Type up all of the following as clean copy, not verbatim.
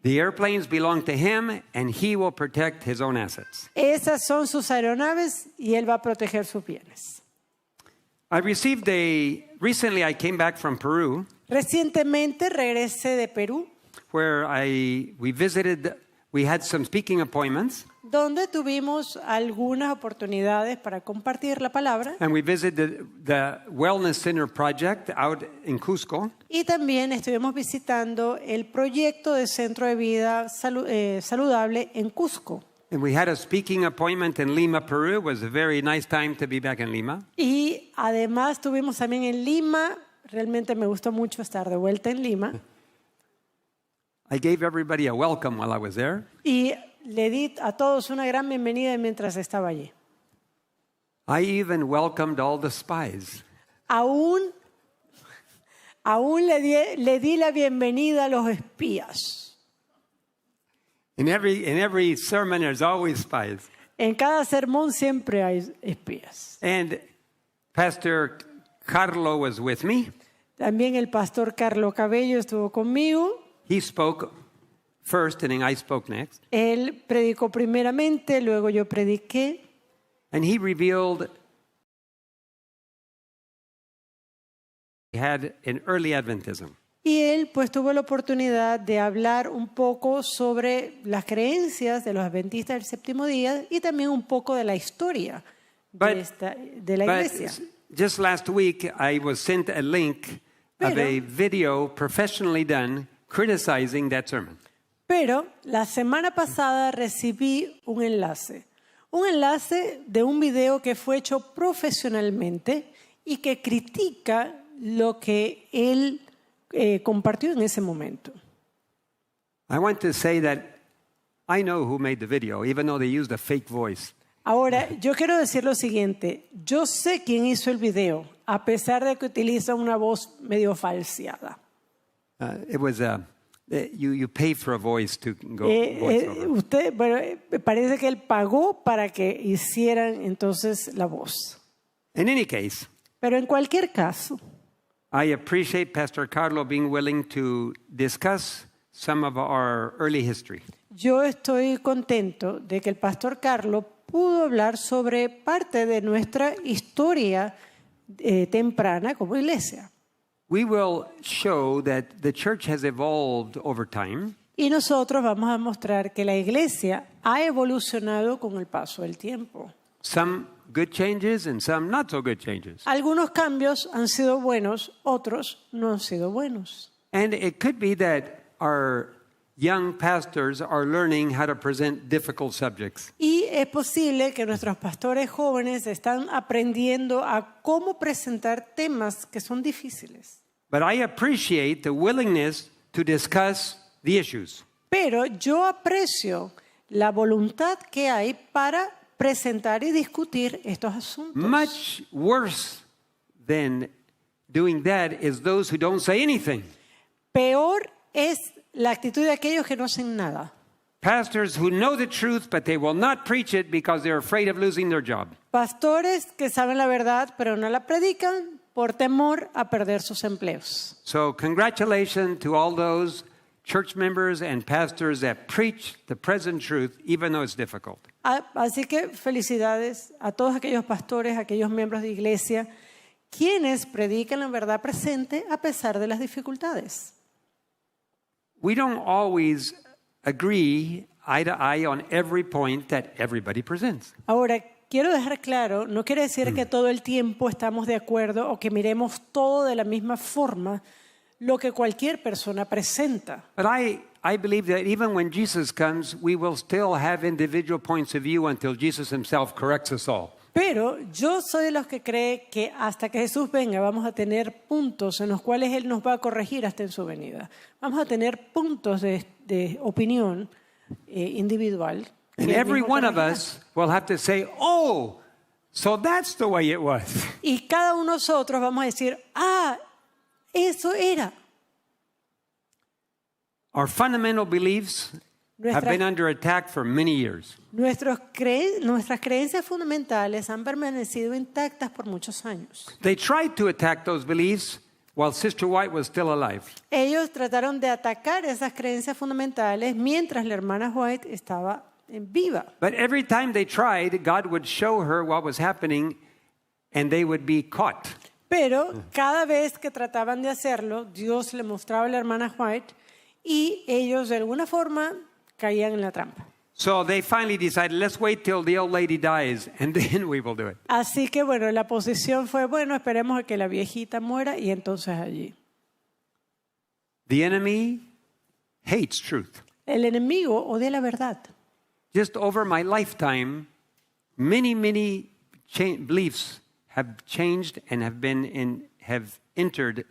The airplanes belong to him, and he will protect his own assets. Esas son sus aeronaves y él va a proteger sus bienes. Recently I came back from Peru, Recientemente regresé de Perú, where we had some speaking appointments, donde tuvimos algunas oportunidades para compartir la palabra. and we visited the Wellness Center project out in Cusco. Y también estuvimos visitando el proyecto de Centro de Vida Saludable en Cusco. And we had a speaking appointment in Lima, Peru. It was a very nice time to be back in Lima. Y además estuvimos también en Lima. Realmente me gustó mucho estar de vuelta en Lima. I gave everybody a welcome while I was there. Y le di a todos una gran bienvenida mientras estaba allí. I even welcomed all the spies. Aún le di la bienvenida a los espías. In every sermon, there's always spies. En cada sermón siempre hay espías. And Pastor Carlo was with me. También el pastor Carlo Cabello estuvo conmigo. He spoke first, and then I spoke next. Él predicó primeramente, luego yo prediqué. And he revealed he had an early Adventism. Y él pues tuvo la oportunidad de hablar un poco sobre las creencias de los adventistas del séptimo día y también un poco de la historia de la iglesia. Just last week, I was sent a link of a video professionally done criticizing that sermon. Pero la semana pasada recibí un enlace de un video que fue hecho profesionalmente y que critica lo que él compartió en ese momento. I want to say that I know who made the video, even though they used a fake voice. Ahora, yo quiero decir lo siguiente. Yo sé quién hizo el video, a pesar de que utiliza una voz medio falseada. It was you pay for a voice to go voiceover. Parece que él pagó para que hicieran entonces la voz. In any case, pero en cualquier caso, I appreciate Pastor Carlo being willing to discuss some of our early history. Yo estoy contento de que el pastor Carlo pudo hablar sobre parte de nuestra historia temprana como iglesia. We will show that the church has evolved over time. Y nosotros vamos a mostrar que la iglesia ha evolucionado con el paso del tiempo. Some good changes and some not so good changes. Algunos cambios han sido buenos, otros no han sido buenos. And it could be that our young pastors are learning how to present difficult subjects. Y es posible que nuestros pastores jóvenes están aprendiendo a cómo presentar temas que son difíciles. But I appreciate the willingness to discuss the issues. Pero yo aprecio la voluntad que hay para presentar y discutir estos asuntos. Much worse than doing that is those who don't say anything. Peor es la actitud de aquellos que no hacen nada. Pastors who know the truth, but they will not preach it because they're afraid of losing their job. Pastores que saben la verdad, pero no la predican por temor a perder sus empleos. So congratulations to all those church members and pastors that preach the present truth, even though it's difficult. Así que felicidades a todos aquellos pastores, aquellos miembros de iglesia, quienes predican la verdad presente a pesar de las dificultades. We don't always agree eye to eye on every point that everybody presents. Ahora, quiero dejar claro, no quiere decir que todo el tiempo estamos de acuerdo o que miremos todo de la misma forma lo que cualquier persona presenta. But I believe that even when Jesus comes, we will still have individual points of view until Jesus himself corrects us all. Pero yo soy de los que cree que hasta que Jesús venga vamos a tener puntos en los cuales Él nos va a corregir hasta en su venida. Vamos a tener puntos de opinión individual. And every one of us will have to say, oh, so that's the way it was. Y cada uno de nosotros vamos a decir, eso era. Our fundamental beliefs have been under attack for many years. Nuestras creencias fundamentales han permanecido intactas por muchos años. They tried to attack those beliefs while Sister White was still alive. Ellos trataron de atacar esas creencias fundamentales mientras la hermana White estaba en viva. But every time they tried, God would show her what was happening and they would be caught. Pero cada vez que trataban de hacerlo, Dios le mostraba a la hermana White y ellos de alguna forma caían en la trampa. So they finally decided, let's wait till the old lady dies and then we will do it. Así que bueno, la posición fue, bueno, esperemos a que la viejita muera y entonces allí. The enemy hates truth. El enemigo odia la verdad. Just over my lifetime, many beliefs have changed and have entered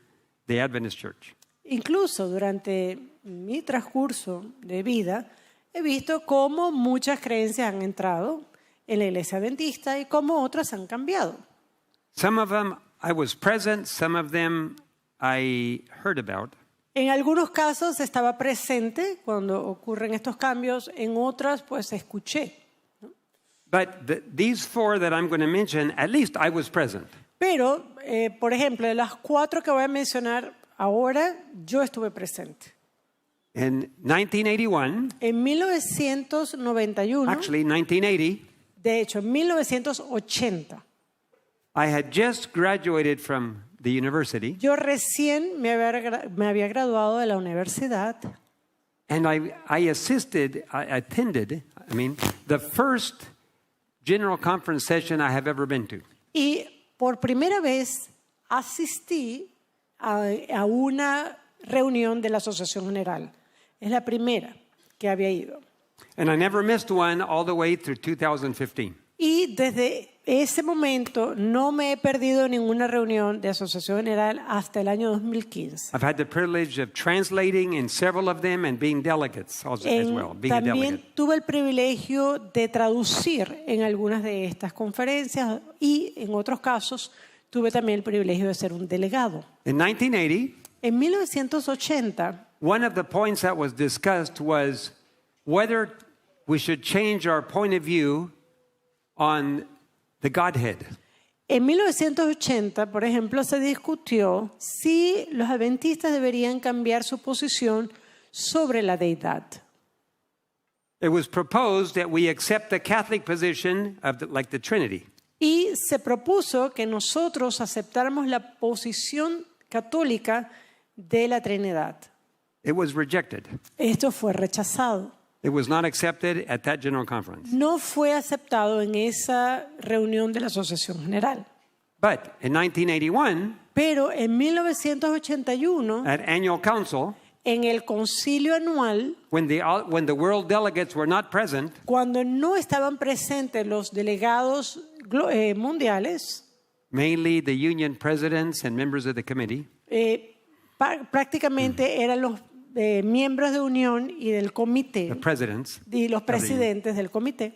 the Adventist Church. Incluso durante mi transcurso de vida, he visto cómo muchas creencias han entrado en la iglesia adventista y cómo otras han cambiado. Some of them I was present, some of them I heard about. En algunos casos estaba presente cuando ocurren estos cambios, en otras pues escuché. But these four that I'm going to mention, at least I was present. Pero, por ejemplo, de las 4 que voy a mencionar ahora, yo estuve presente. In 1981, En 1991, actually 1980, de hecho, en 1980, I had just graduated from the university, yo recién me había graduado de la universidad and I attended, the first general conference session I have ever been to. y por primera vez asistí a una reunión de la Asociación General. Es la primera que había ido. And I never missed one all the way through 2015. Y desde ese momento no me he perdido ninguna reunión de Asociación General hasta el año 2015. I've had the privilege of translating in several of them and being delegates as well, being a También delegate. tuve el privilegio de traducir en algunas de estas conferencias y en otros casos tuve también el privilegio de ser un delegado. In 1980, En 1980, one of the points that was discussed was whether we should change our point of view on the Godhead. En 1980, por ejemplo, se discutió si los adventistas deberían cambiar su posición sobre la deidad. It was proposed that we accept the Catholic position of like the Trinity. Y se propuso que nosotros aceptáramos la posición católica de la Trinidad. It was rejected. Esto fue rechazado. It was not accepted at that general conference. No fue aceptado en esa reunión de la Asociación General. But in 1981, Pero en 1981, at annual council, en el concilio anual, when the world delegates were not present, cuando no estaban presentes los delegados mundiales, mainly the union presidents and members of the committee, prácticamente eran los miembros de unión y del comité the presidents, y los presidentes del comité.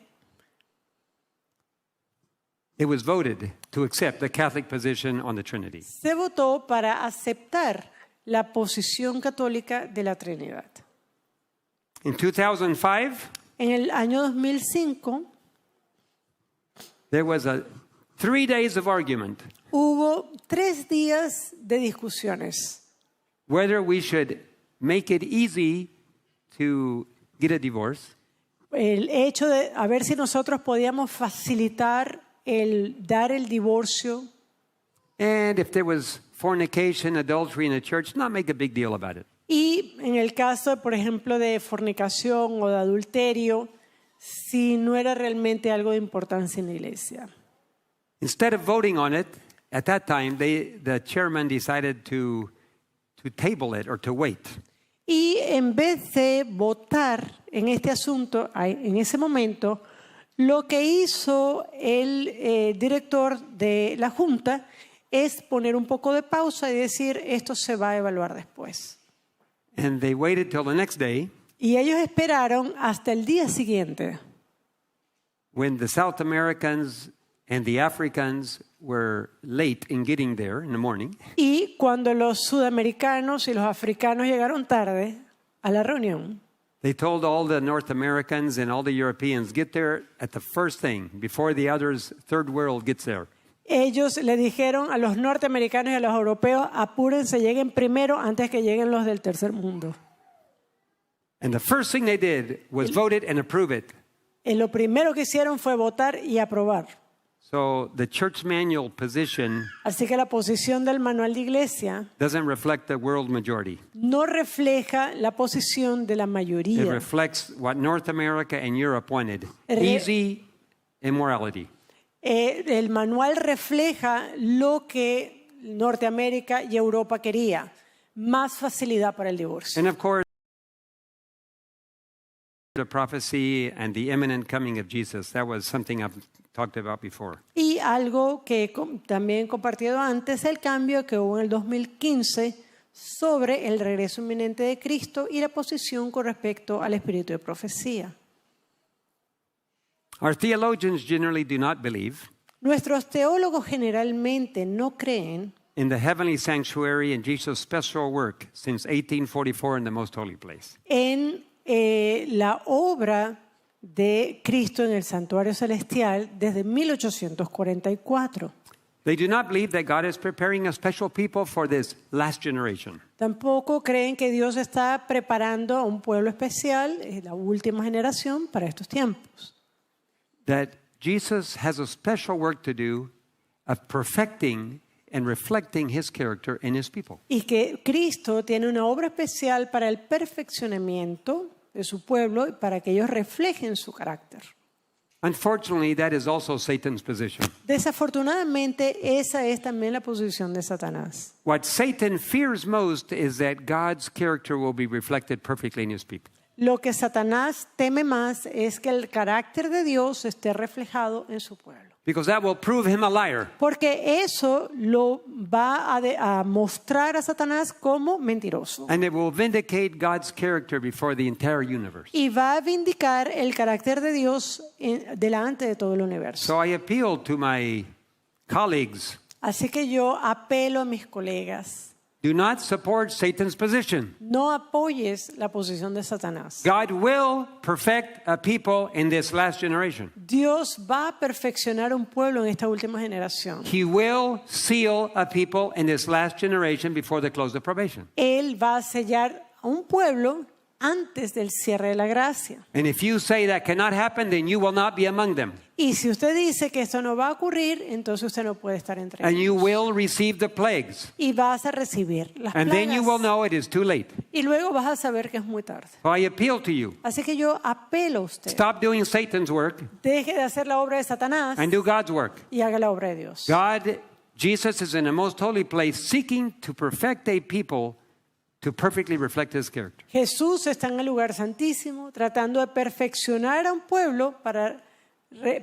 it was voted to accept the Catholic position on the Trinity. Se votó para aceptar la posición católica de la Trinidad. In 2005, En el año 2005 there was 3 days of argument hubo 3 días de discusiones whether we should make it easy to get a divorce el hecho de a ver si nosotros podíamos facilitar el dar el divorcio and if there was fornication, adultery in the church, not make a big deal about it. y en el caso, por ejemplo, de fornicación o de adulterio, si no era realmente algo de importancia en la iglesia. Instead of voting on it, at that time, the chairman decided to table it or to wait. Y en vez de votar en este asunto, en ese momento, lo que hizo el director de la Junta es poner un poco de pausa y decir, esto se va a evaluar después. And they waited till the next day Y ellos esperaron hasta el día siguiente, when the South Americans and the Africans were late in getting there in the morning. y cuando los sudamericanos y los africanos llegaron tarde a la reunión, They told all the North Americans and all the Europeans, get there at the first thing, before the others, third world gets there. Ellos le dijeron a los norteamericanos y a los europeos, apúrense, lleguen primero antes que lleguen los del tercer mundo. And the first thing they did was vote it and approve it. Y lo primero que hicieron fue votar y aprobar. So the church manual position Así que la posición del manual de iglesia doesn't reflect the world majority. no refleja la posición de la It mayoría. reflects what North America and Europe wanted. Re- Easy immorality. El manual refleja lo que Norteamérica y Europa quería, más facilidad para el divorcio. And of course, the prophecy and the imminent coming of Jesus, that was something I've talked about before. Y algo que también he compartido antes, el cambio que hubo en el 2015 sobre el regreso inminente de Cristo y la posición con respecto al espíritu de profecía. Our theologians generally do not believe Nuestros teólogos generalmente no creen in the heavenly sanctuary and Jesus' special work since 1844 in the most holy place. en la obra de Cristo en el santuario celestial desde 1844. They do not believe that God is preparing a special people for this last generation. Tampoco creen que Dios está preparando a un pueblo especial, la última generación, para estos tiempos. That Jesus has a special work to do of perfecting and reflecting his character in his people. Y que Cristo tiene una obra especial para el perfeccionamiento de su pueblo y para que ellos reflejen su carácter. Unfortunately, that is also Satan's position. Desafortunadamente, esa es también la posición de Satanás. What Satan fears most is that God's character will be reflected perfectly in his people. Lo que Satanás teme más es que el carácter de Dios esté reflejado en su pueblo. Because that will prove him a liar. Porque eso lo va a mostrar a Satanás como mentiroso. And it will vindicate God's character before the entire universe. Y va a vindicar el carácter de Dios delante de todo el universo. So I appeal to my colleagues. Así que yo apelo a mis colegas. Do not support Satan's position. No apoyes la posición de Satanás. God will perfect a people in this last generation. Dios va a perfeccionar un pueblo en esta última generación. He will seal a people in this last generation before the close of probation. Él va a sellar a un pueblo antes del cierre de la gracia. And if you say that cannot happen, then you will not be among them. Y si usted dice que esto no va a ocurrir, entonces usted no puede estar entre And you ellos. will receive the plagues. Y vas a recibir las And then you will plagas. know it is too late. Y luego vas a saber que es muy tarde. So I appeal to you. Así que yo apelo a usted. Stop doing Satan's work Deje de hacer la obra de Satanás and do God's work. y haga la obra de Dios. Jesus is in a most holy place seeking to perfect a people to perfectly reflect his character. Jesús está en el lugar santísimo tratando de perfeccionar a un pueblo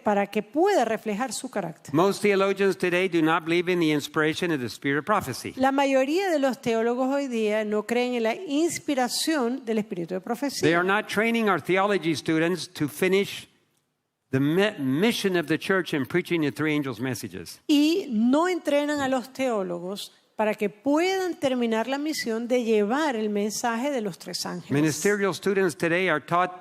para que pueda reflejar su carácter. Most theologians today do not believe in the inspiration of the spirit of prophecy. La mayoría de los teólogos hoy día no creen en la inspiración del espíritu de They profecía. are not training our theology students to finish the mission of the church in preaching the three angels' messages. Y no entrenan a los teólogos para que puedan terminar la misión de llevar el mensaje de los tres ángeles. Ministerial students today are taught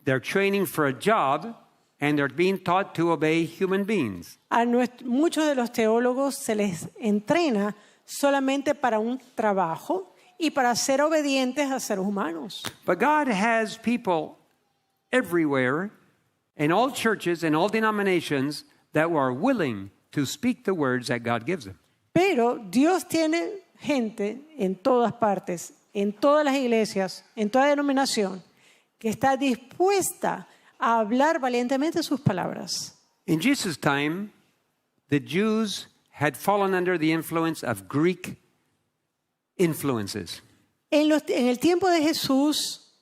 they're training for a job and they're being taught to obey human beings. A muchos de los teólogos se les entrena solamente para un trabajo y para ser obedientes a seres humanos. But God has people everywhere in all churches and all denominations that are willing to speak the words that God gives them. Pero Dios tiene gente en todas partes, en todas las iglesias, en toda denominación, que está dispuesta a hablar valientemente sus palabras. In Jesus' time, the Jews had fallen under the influence of Greek influences. En el tiempo de Jesús,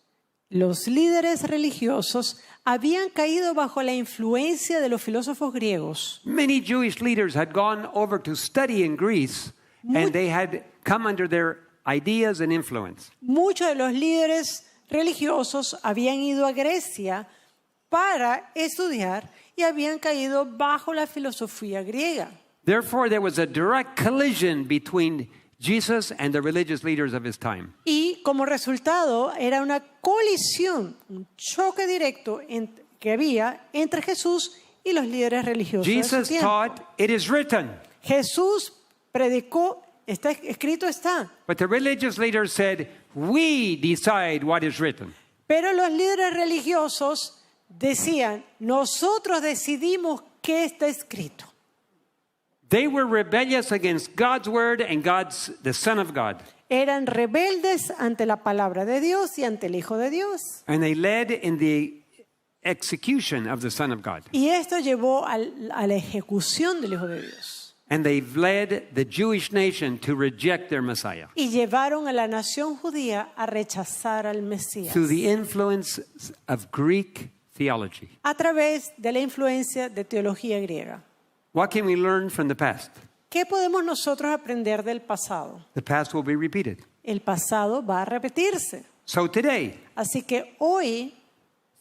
los líderes religiosos habían caído bajo la influencia de los filósofos griegos. Many Jewish leaders had gone over to study in Greece and they had come under their ideas and influence. Muchos de los líderes religiosos habían ido a Grecia para estudiar y habían caído bajo la filosofía griega. Therefore, there was a direct collision between Jesus and the religious leaders of his time. Y como resultado era una colisión, un choque directo que había entre Jesús y los líderes religiosos de su Jesus tiempo. taught, it is written. Jesús predicó, está escrito está. But the religious leaders said, we decide what is written. Pero los líderes religiosos decían, nosotros decidimos qué está escrito. They were rebellious against God's word and the Son of God. Eran rebeldes ante la palabra de Dios y ante el Hijo de Dios. And they led in the execution of the Son of God. Y esto llevó a la ejecución del Hijo de Dios. And they've led the Jewish nation to reject their Messiah Y llevaron a la nación judía a rechazar al Mesías through the influence of Greek theology. a través de la influencia de teología griega. What can we learn from the past? ¿Qué podemos nosotros aprender del pasado? The past will be repeated. El pasado va a repetirse. So today, Así que hoy,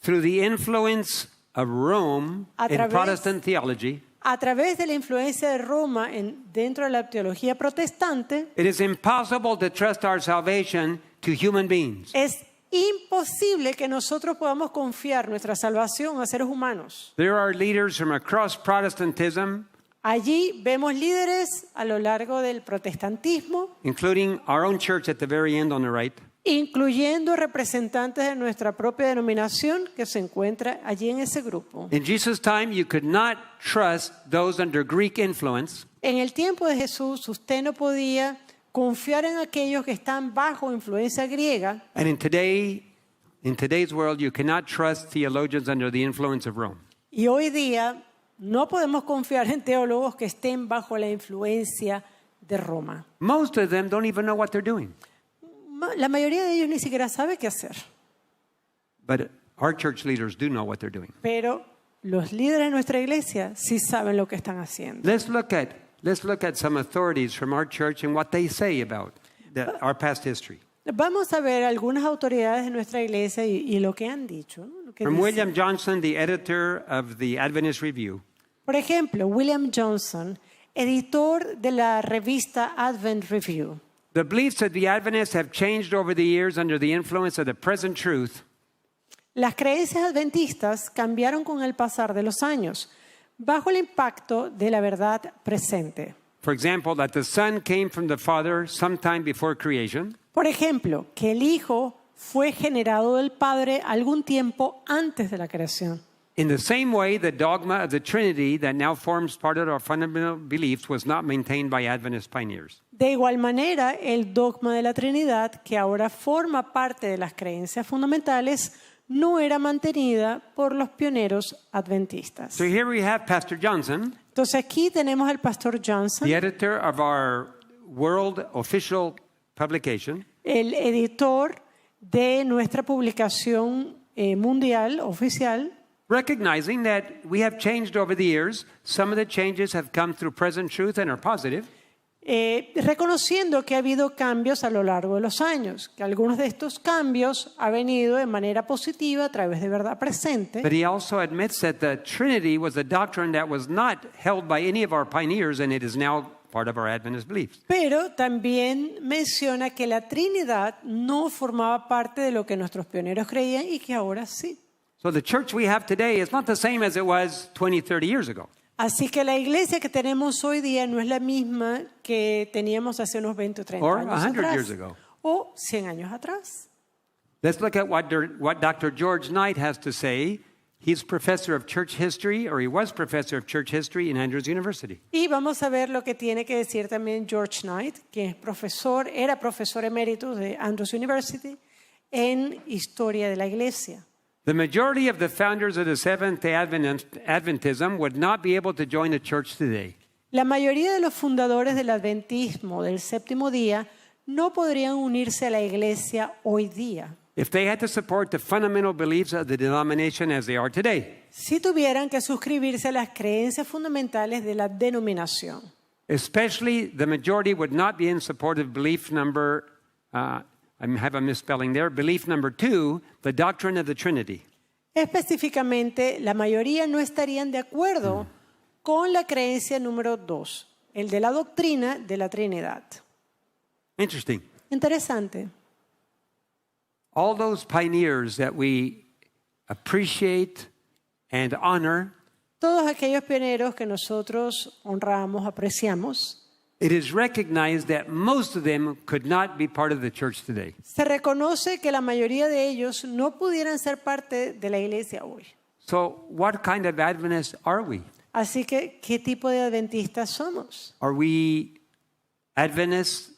through the influence of Rome A in través- Protestant theology, a través de la influencia de Roma dentro de la teología protestante, it is impossible to trust our salvation to human beings. es imposible que nosotros podamos confiar nuestra salvación a seres humanos. There are leaders from across Protestantism, Allí vemos líderes a lo largo del protestantismo, including our own church at the very end on the right, incluyendo representantes de nuestra propia denominación que se encuentra allí en ese grupo. in Jesus' time, you could not trust those under Greek influence En el tiempo de Jesús, usted no podía confiar en aquellos que están bajo influencia griega. and in today's world, you cannot trust theologians under the influence of Rome. Y hoy día no podemos confiar en teólogos que estén bajo la influencia de Roma. Most of them don't even know what they're doing. La mayoría de ellos ni siquiera sabe qué hacer, But our church leaders do know what they're doing. pero los líderes de nuestra iglesia sí saben lo que están haciendo. Let's look at some authorities from our church and what they say about our past history. Vamos a ver algunas autoridades de nuestra iglesia y lo que han dicho, ¿no? Lo que From dicen. William Johnson, the editor of the Adventist Review, Por ejemplo, William Johnson, editor de la revista Advent Review. the beliefs of the Adventists have changed over the years under the influence of the present truth. Las creencias adventistas cambiaron con el pasar de los años, bajo el impacto de la verdad presente. For example, that the Son came from the Father sometime before creation, Por ejemplo, que el Hijo fue generado del Padre algún tiempo antes de la creación. in the same way the dogma of the Trinity that now forms part of our fundamental beliefs was not maintained by Adventist pioneers. De igual manera, el dogma de la Trinidad, que ahora forma parte de las creencias fundamentales, no era mantenida por los pioneros adventistas. So here we have Pastor Johnson, Entonces aquí tenemos al pastor Johnson, the editor of our world official publication, el editor de nuestra publicación mundial oficial, recognizing that we have changed over the years. Some of the changes have come through present truth and are positive. reconociendo que ha habido cambios a lo largo de los años, que algunos de estos cambios han venido de manera positiva a través de verdad presente, But he also admits that the Trinity was a doctrine that was not held by any of our pioneers, and it is now part of our Adventist beliefs. pero también menciona que la Trinidad no formaba parte de lo que nuestros pioneros creían y que ahora sí. So the church we have today is not the same as it was 20, 30 years ago. Así que la iglesia que tenemos hoy día no es la misma que teníamos hace unos 20 o 30 Or años 100 atrás. years ago. O 100 años atrás. Let's look at what Dr. George Knight has to say. He's professor of church history, or he was professor of church history in Andrews University. Y vamos a ver lo que tiene que decir también George Knight, que es era profesor emérito de Andrews University en historia de la iglesia. The majority of the founders of the Seventh-day Adventism would not be able to join the church today. La mayoría de los fundadores del adventismo del séptimo día no podrían unirse a la iglesia hoy día If they had to support the fundamental beliefs of the denomination as they are today, si tuvieran que suscribirse a las creencias fundamentales de la denominación. especially the majority would not be in support of belief number, I have a misspelling there, belief number 2, the doctrine of the Trinity. Específicamente, la mayoría no estarían de acuerdo con la creencia número 2, el de la doctrina de la Trinidad. Interesting. Interesante. All those pioneers that we appreciate and honor Todos aquellos pioneros que nosotros honramos, apreciamos, it is recognized that most of them could not be part of the church today. se reconoce que la mayoría de ellos no pudieran ser parte de la iglesia hoy. So, what kind of Adventists are we? Así que, ¿qué tipo de adventistas somos? Are we Adventists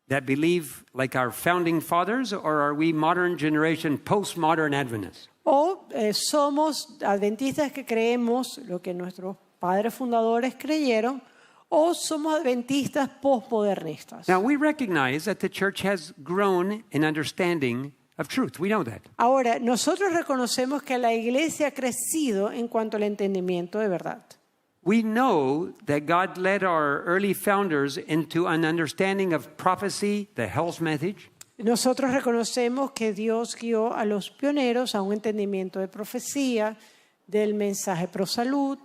that believe like our founding fathers, or are we modern generation, postmodern Adventists? ¿O somos adventistas que creemos lo que nuestros padres fundadores creyeron, o somos adventistas postmodernistas? Now, we recognize that the church has grown in understanding of truth. We know that. Ahora, nosotros reconocemos que la iglesia ha crecido en cuanto al entendimiento de verdad. We know that God led our early founders into an understanding of prophecy, the health message. Nosotros reconocemos que Dios guió a los pioneros a un entendimiento de profecía, del mensaje pro salud.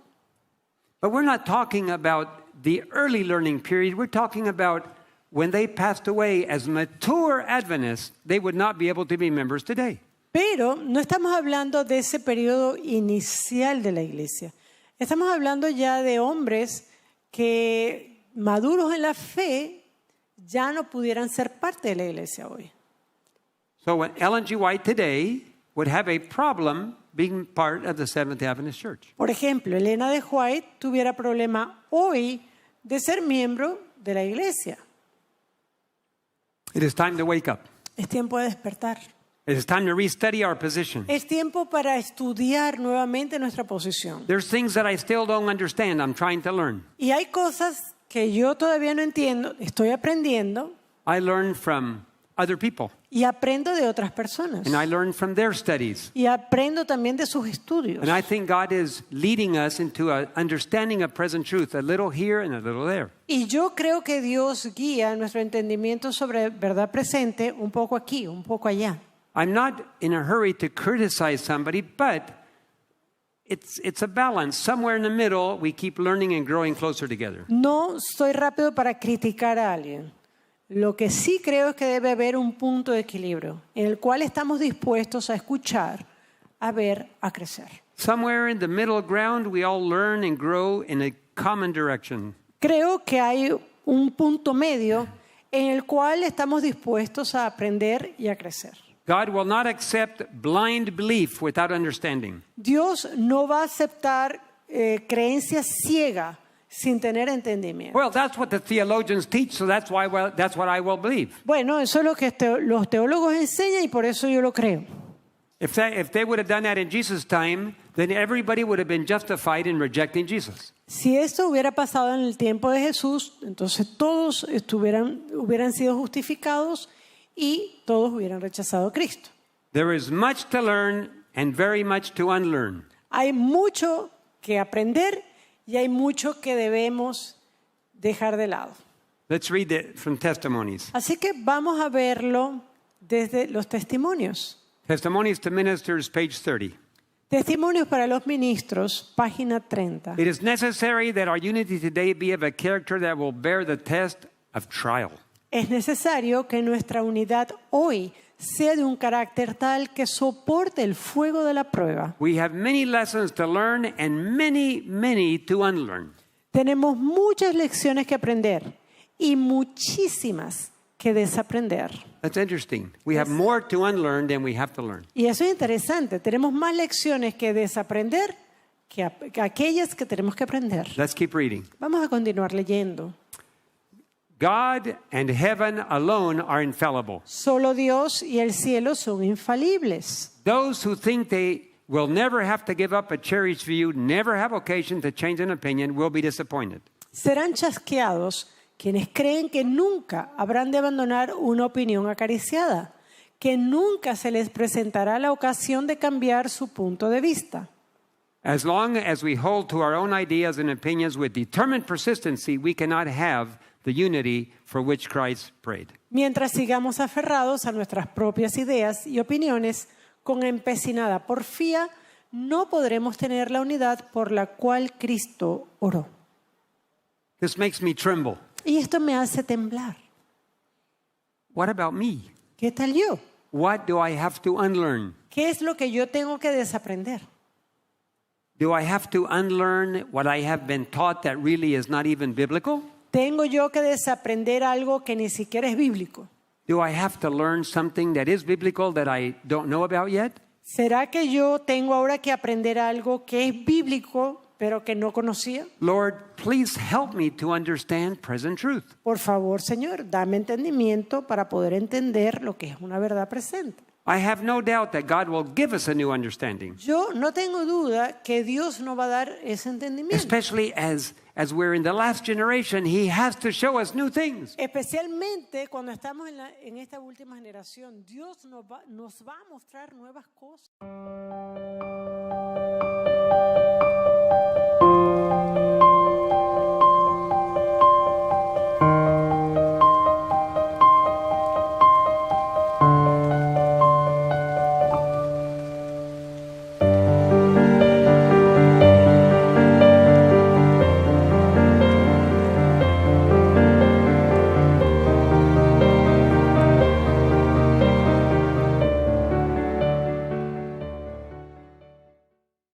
But we're not talking about the early learning period. We're talking about when they passed away as mature Adventists, they would not be able to be members today. Pero no estamos hablando de ese periodo inicial de la iglesia. Estamos hablando ya de hombres que, maduros en la fe, ya no pudieran ser parte de la iglesia hoy. So when Ellen G. White today would have a problem being part of the Seventh-day Adventist Church. Por ejemplo, Elena de White tuviera problema hoy de ser miembro de la iglesia. It is time to wake up. Es tiempo de despertar. It is time to restudy our position. Es tiempo para estudiar nuevamente nuestra posición. There's things that I still don't understand. I'm trying to learn. Y hay cosas que yo todavía no entiendo, estoy aprendiendo. I learn from other people, Y aprendo de otras personas. and I learn from their studies. Y aprendo también de sus estudios. And I think God is leading us into an understanding of present truth, a little here and a little there. Y yo creo que Dios guía nuestro entendimiento sobre verdad presente un poco aquí, un poco allá. I'm not in a hurry to criticize somebody, but it's a balance. Somewhere in the middle, we keep learning and growing closer together. No soy rápido para criticar a alguien. Lo que sí creo es que debe haber un punto de equilibrio en el cual estamos dispuestos a escuchar, a ver, a crecer. Somewhere in the middle ground, we all learn and grow in a common direction. Creo que hay un punto medio en el cual estamos dispuestos a aprender y a crecer. God will not accept blind belief without understanding. Dios no va a aceptar creencia ciega sin tener entendimiento. Well, that's what the theologians teach, so that's what I will believe. Bueno, eso es lo que los teólogos enseñan y por eso yo lo creo. If they would have done that in Jesus' time, then everybody would have been justified in rejecting Jesus. Si esto hubiera pasado en el tiempo de Jesús, entonces todos hubieran sido justificados y todos hubieran rechazado a Cristo. There is much to learn and very much to unlearn. Hay mucho que aprender y hay mucho que debemos dejar de lado. Let's read it from Testimonies. Así que vamos a verlo desde los testimonios. Testimonies to Ministers, page 30. Testimonios para los ministros, página 30. It is necessary that our unity today be of a character that will bear the test of trial. Es necesario que nuestra unidad hoy sea de un carácter tal que soporte el fuego de la prueba. We have many lessons to learn and many to unlearn. Tenemos muchas lecciones que aprender y muchísimas que desaprender. That's interesting. We have more to unlearn than we have to learn. Y eso es interesante. Tenemos más lecciones que desaprender que aquellas que tenemos que aprender. Let's keep reading. Vamos a continuar leyendo. God and heaven alone are infallible. Solo Dios y el cielo son infalibles. Those who think they will never have to give up a cherished view, never have occasion to change an opinion, will be disappointed. Serán chasqueados quienes creen que nunca habrán de abandonar una opinión acariciada, que nunca se les presentará la ocasión de cambiar su punto de vista. As long as we hold to our own ideas and opinions with determined persistency, we cannot have the unity for which Christ prayed. Mientras sigamos aferrados a nuestras propias ideas y opiniones con empecinada porfía, no podremos tener la unidad por la cual Cristo oró. This makes me tremble. Y esto me hace temblar. What about me? ¿Qué tal yo? What do I have to unlearn? ¿Qué es lo que yo tengo que desaprender? Do I have to unlearn what I have been taught that really is not even biblical? ¿Tengo yo que desaprender algo que ni siquiera es bíblico? Do I have to learn something that is biblical that I don't know about yet? ¿Será que yo tengo ahora que aprender algo que es bíblico, pero que no conocía? Lord, please help me to understand present truth. Por favor, Señor, dame entendimiento para poder entender lo que es una verdad presente. I have no doubt that God will give us a new understanding, Yo no tengo duda que Dios nos va a dar ese entendimiento. especially as we're in the last generation. He has to show us new things. Especialmente cuando estamos en esta última generación, Dios nos va a mostrar nuevas cosas.